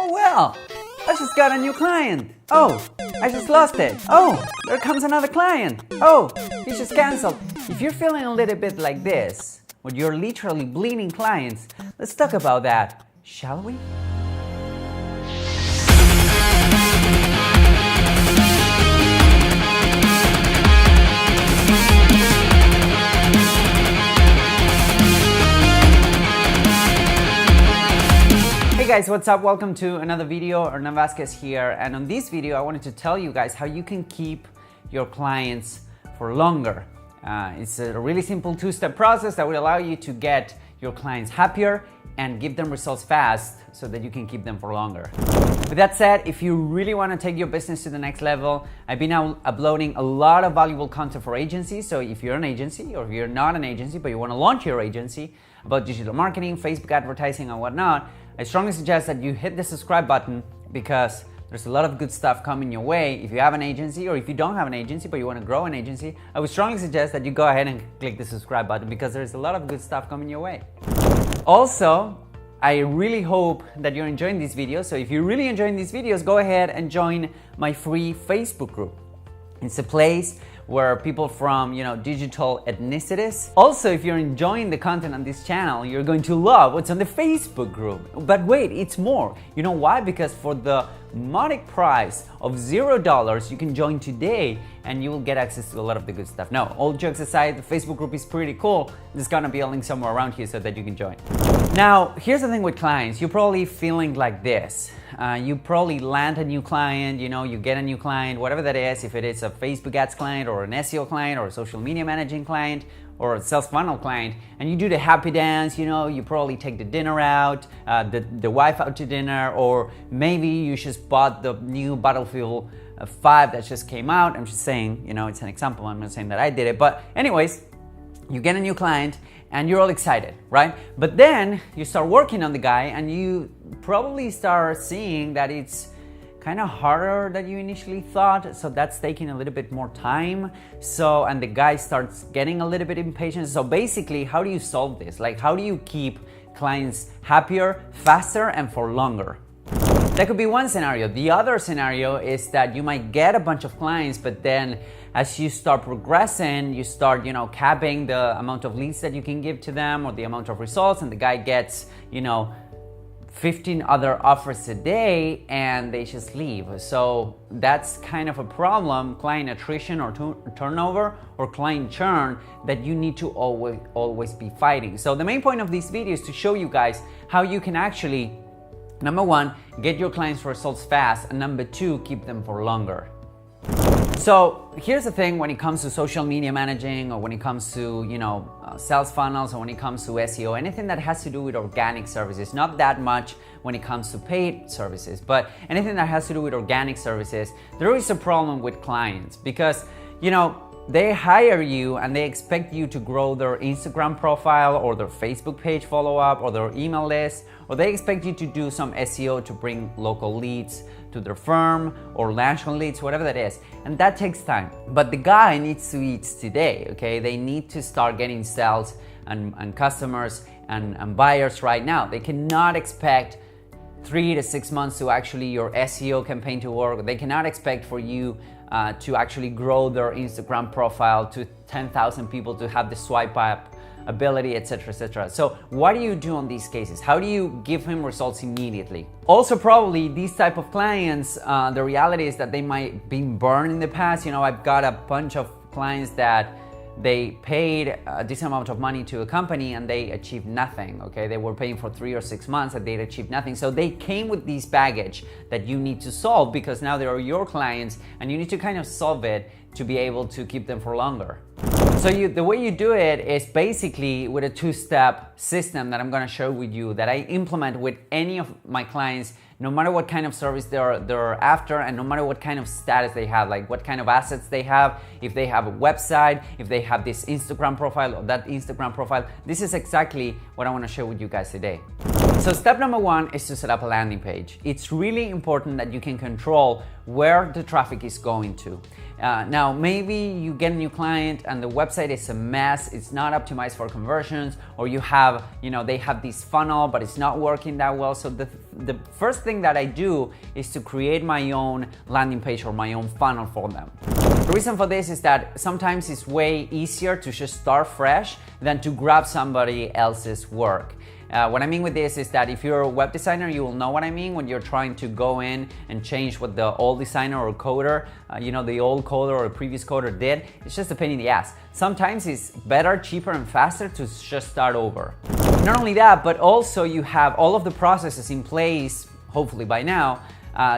Oh well, I just got a new client. Oh, I just lost it. Oh, there comes another client. Oh, he just canceled. If you're feeling a little bit like this, when you're literally bleeding clients, let's talk about that, shall we? Hey guys, what's up? Welcome to another video. Hernan Vazquez here, and on this video I wanted to tell you guys how you can keep your clients for longer. It's a really simple two-step process that will allow you to get your clients happier and give them results fast so that you can keep them for longer. With that said, if you really want to take your business to the next level, I've been uploading a lot of valuable content for agencies. So if you're an agency or if you're not an agency but you want to launch your agency about digital marketing, Facebook advertising and whatnot, I strongly suggest that you hit the subscribe button because there's a lot of good stuff coming your way. If you have an agency or if you don't have an agency but you want to grow an agency, I would strongly suggest that you go ahead and click the subscribe button because there's a lot of good stuff coming your way. Also, I really hope that you're enjoying these videos. So if you're really enjoying these videos, go ahead and join my free Facebook group. It's a place where people from, digital ethnicities. Also, if you're enjoying the content on this channel, you're going to love what's on the Facebook group. But wait, it's more. You know why? Because for the modic price of $0, you can join today and you will get access to a lot of the good stuff. No, all jokes aside, the Facebook group is pretty cool. There's gonna be a link somewhere around here so that you can join. Now, here's the thing with clients. You're probably feeling like this. You probably land a new client, you get a new client, whatever that is, if it is a Facebook ads client or an SEO client or a social media managing client or a sales funnel client, and you do the happy dance, you probably take the dinner out, the wife out to dinner, or maybe you just bought the new Battlefield 5 that just came out. I'm just saying, it's an example. I'm not saying that I did it, but anyways, you get a new client and you're all excited, right? But then you start working on the guy and you probably start seeing that it's kind of harder than you initially thought. So that's taking a little bit more time. And the guy starts getting a little bit impatient. So basically, how do you solve this? Like, how do you keep clients happier, faster, and for longer? That could be one scenario. The other scenario is that you might get a bunch of clients, but then as you start progressing, you start, capping the amount of leads that you can give to them or the amount of results, and the guy gets, 15 other offers a day and they just leave. So that's kind of a problem, client attrition or turnover or client churn, that you need to always be fighting. So the main point of this video is to show you guys how you can actually, number one, get your clients results fast, and number two, keep them for longer. So here's the thing when it comes to social media managing, or when it comes to, sales funnels, or when it comes to SEO, anything that has to do with organic services, not that much when it comes to paid services, but anything that has to do with organic services, there is a problem with clients because, they hire you and they expect you to grow their Instagram profile or their Facebook page follow-up or their email list, or they expect you to do some SEO to bring local leads to their firm or national leads, whatever that is. And that takes time. But the guy needs to eat today, okay? They need to start getting sales and customers and buyers right now. They cannot expect 3 to 6 months to actually your SEO campaign to work. They cannot expect for you to actually grow their Instagram profile to 10,000 people, to have the swipe up ability, etc., etc. So what do you do on these cases? How do you give him results immediately? Also, probably these type of clients, the reality is that they might be burned in the past. I've got a bunch of clients that they paid a decent amount of money to a company and they achieved nothing, okay? They were paying for 3 or 6 months and they achieved nothing. So they came with this baggage that you need to solve because now they are your clients and you need to kind of solve it to be able to keep them for longer. So the way you do it is basically with a two-step system that I'm gonna share with you that I implement with any of my clients, no matter what kind of service they're after and no matter what kind of status they have, like what kind of assets they have, if they have a website, if they have this Instagram profile or that Instagram profile. This is exactly what I wanna share with you guys today. So step number one is to set up a landing page. It's really important that you can control where the traffic is going to. Now, maybe you get a new client and the website is a mess, it's not optimized for conversions, or you have, they have this funnel, but it's not working that well. So the first thing that I do is to create my own landing page or my own funnel for them. The reason for this is that sometimes it's way easier to just start fresh than to grab somebody else's work. What I mean with this is that if you're a web designer, you will know what I mean when you're trying to go in and change what the old designer or coder, the old coder or the previous coder did. It's just a pain in the ass. Sometimes it's better, cheaper, and faster to just start over. Not only that, but also you have all of the processes in place, hopefully by now,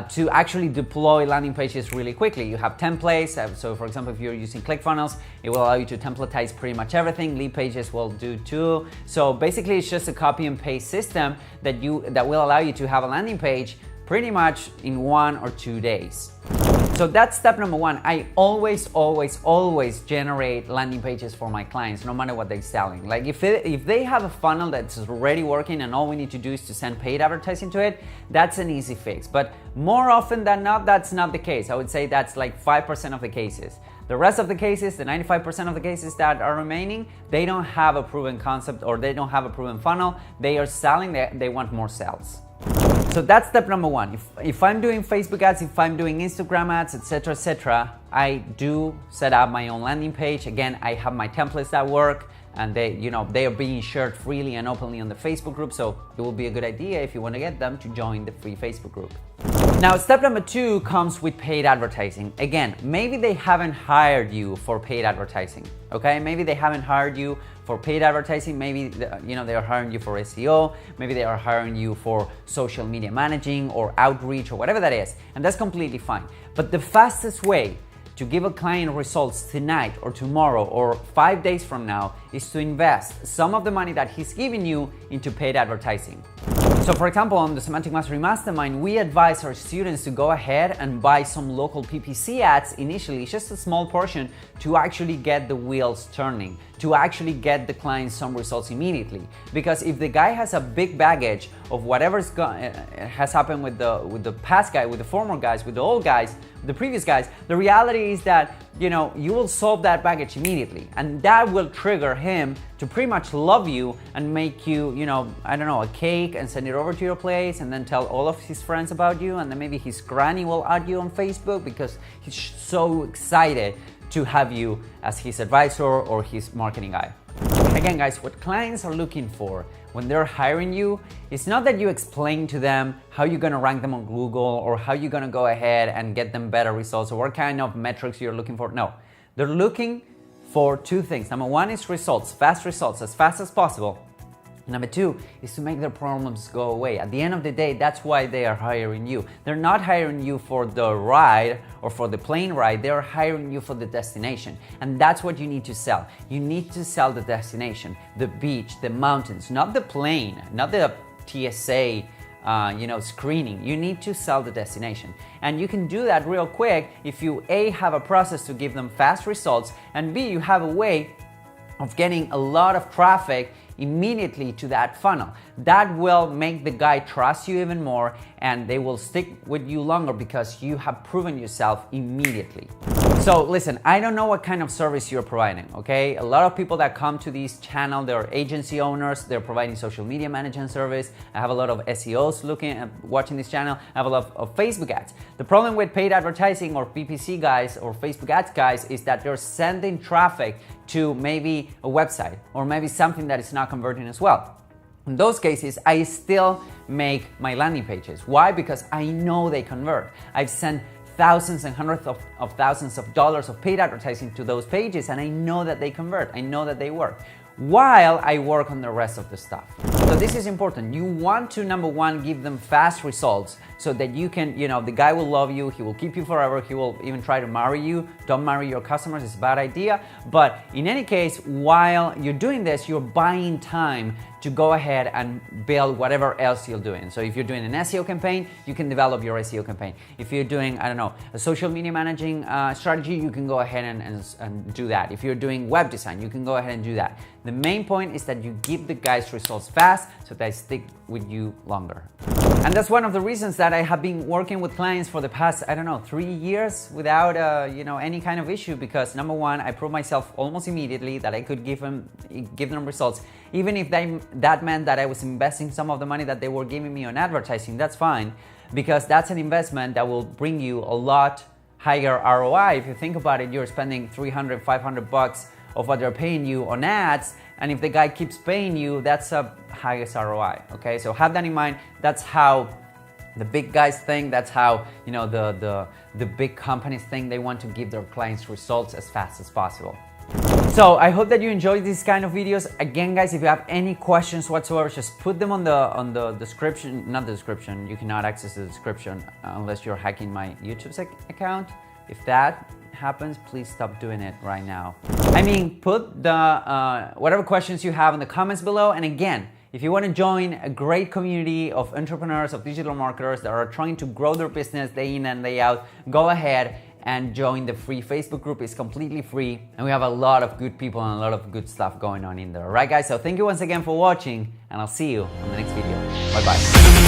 to actually deploy landing pages really quickly. You have templates, so for example, if you're using ClickFunnels, it will allow you to templatize pretty much everything. Lead pages will do too. So basically, it's just a copy and paste system that will allow you to have a landing page pretty much in 1 or 2 days. So that's step number one. I always generate landing pages for my clients, no matter what they're selling. Like if they have a funnel that's already working and all we need to do is to send paid advertising to it, that's an easy fix. But more often than not, that's not the case. I would say that's like 5% of the cases. The rest of the cases, the 95% of the cases that are remaining, they don't have a proven concept or they don't have a proven funnel. They are selling, they want more sales. So that's step number one. If I'm doing Facebook ads, if I'm doing Instagram ads, etc., I do set up my own landing page. Again, I have my templates that work, and they are being shared freely and openly on the Facebook group. So it will be a good idea if you want to get them to join the free Facebook group. Now, step number two comes with paid advertising. Again, maybe they haven't hired you for paid advertising. Okay, maybe they haven't hired you for paid advertising. Maybe they are hiring you for SEO. Maybe they are hiring you for social media managing or outreach or whatever that is, and that's completely fine. But the fastest way to give a client results tonight or tomorrow or 5 days from now is to invest some of the money that he's giving you into paid advertising. So for example, on the Semantic Mastery Mastermind, we advise our students to go ahead and buy some local PPC ads initially, just a small portion, to actually get the wheels turning, to actually get the client some results immediately. Because if the guy has a big baggage of whatever's has happened with the past guy, with the former guys, with the old guys, the previous guys, the reality is that you will solve that baggage immediately, and that will trigger him to pretty much love you and make you, a cake and send it over to your place and then tell all of his friends about you, and then maybe his granny will add you on Facebook because he's so excited to have you as his advisor or his marketing guy. Again, guys, what clients are looking for when they're hiring you, it's not that you explain to them how you're gonna rank them on Google or how you're gonna go ahead and get them better results or what kind of metrics you're looking for. No, they're looking for two things. Number one is results, fast results, as fast as possible. Number two is to make their problems go away. At the end of the day, that's why they are hiring you. They're not hiring you for the ride or for the plane ride. They're hiring you for the destination. And that's what you need to sell. You need to sell the destination, the beach, the mountains, not the plane, not the TSA screening. You need to sell the destination. And you can do that real quick if you A, have a process to give them fast results, and B, you have a way of getting a lot of traffic immediately to that funnel. That will make the guy trust you even more, and they will stick with you longer because you have proven yourself immediately. So listen, I don't know what kind of service you're providing, okay? A lot of people that come to this channel, they're agency owners, they're providing social media management service. I have a lot of SEOs watching this channel. I have a lot of Facebook ads. The problem with paid advertising or PPC guys or Facebook ads guys is that they're sending traffic to maybe a website or maybe something that is not converting as well. In those cases, I still make my landing pages. Why? Because I know they convert. I've sent thousands and hundreds of thousands of dollars of paid advertising to those pages, and I know that they convert. I know that they work, while I work on the rest of the stuff. So this is important. You want to, number one, give them fast results so that you can, the guy will love you, he will keep you forever, he will even try to marry you. Don't marry your customers, it's a bad idea. But in any case, while you're doing this, you're buying time to go ahead and build whatever else you're doing. So if you're doing an SEO campaign, you can develop your SEO campaign. If you're doing, I don't know, a social media managing strategy, you can go ahead and do that. If you're doing web design, you can go ahead and do that. The main point is that you give the guys results fast so they stick with you longer. And that's one of the reasons that I have been working with clients for the past, I don't know, 3 years without any kind of issue, because number one, I proved myself almost immediately that I could give them results. Even if that meant that I was investing some of the money that they were giving me on advertising, that's fine, because that's an investment that will bring you a lot higher ROI. If you think about it, you're spending 300, 500 bucks of what they're paying you on ads, and if the guy keeps paying you, that's a highest ROI. Okay, so have that in mind. That's how the big guys think. That's how the big companies think. They want to give their clients results as fast as possible. So I hope that you enjoyed these kind of videos. Again, guys, if you have any questions whatsoever, just put them on the description. Not the description. You cannot access the description unless you're hacking my YouTube account. If that happens, please stop doing it right now. I mean, put the whatever questions you have in the comments below. And again, if you want to join a great community of entrepreneurs, of digital marketers that are trying to grow their business day in and day out, go ahead and join the free Facebook group. It's completely free, and we have a lot of good people and a lot of good stuff going on in there. All right, guys, so thank you once again for watching, and I'll see you on the next video. Bye-bye.